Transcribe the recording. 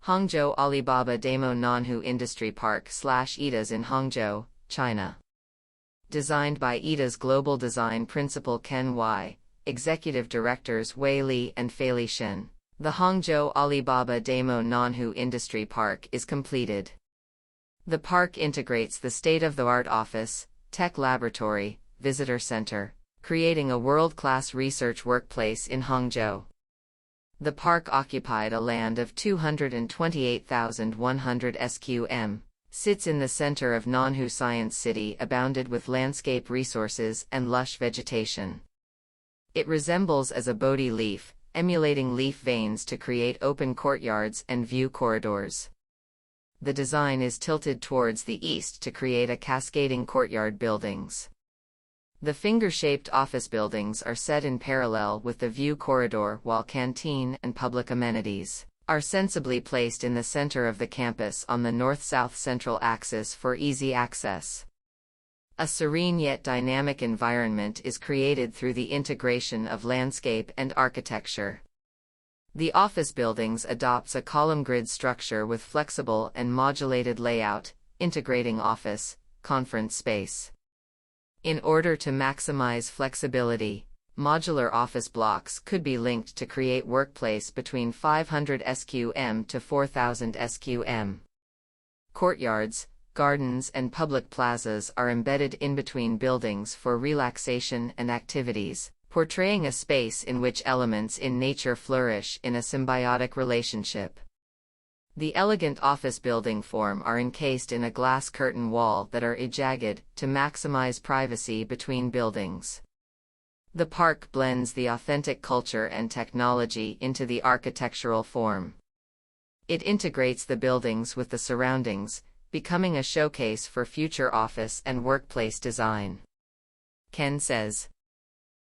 Hangzhou Alibaba DAMO Nanhu Industry Park / Aedas in Hangzhou, China. Designed by Aedas Global Design Principal Ken Y, Executive Directors Feili and Feili Shen. The Hangzhou Alibaba DAMO Nanhu Industry Park is completed. The park integrates the state-of-the-art office, tech laboratory, visitor center, creating a world-class research workplace in Hangzhou. The park occupied a land of 228,100 sqm, sits in the center of Nanhu Science City, abounded with landscape resources and lush vegetation. It resembles as a Bodhi leaf, emulating leaf veins to create open courtyards and view corridors. The design is tilted towards the east to create a cascading courtyard buildings. The finger-shaped office buildings are set in parallel with the view corridor, while canteen and public amenities are sensibly placed in the center of the campus on the north-south central axis for easy access. A serene yet dynamic environment is created through the integration of landscape and architecture. The office buildings adopts a column grid structure with flexible and modulated layout, integrating office, conference space. In order to maximize flexibility, modular office blocks could be linked to create workplace between 500 sqm to 4,000 sqm. Courtyards, gardens and public plazas are embedded in between buildings for relaxation and activities, portraying a space in which elements in nature flourish in a symbiotic relationship. The elegant office building form are encased in a glass curtain wall that are jagged to maximize privacy between buildings. The park blends the authentic culture and technology into the architectural form. It integrates the buildings with the surroundings, becoming a showcase for future office and workplace design. Ken says,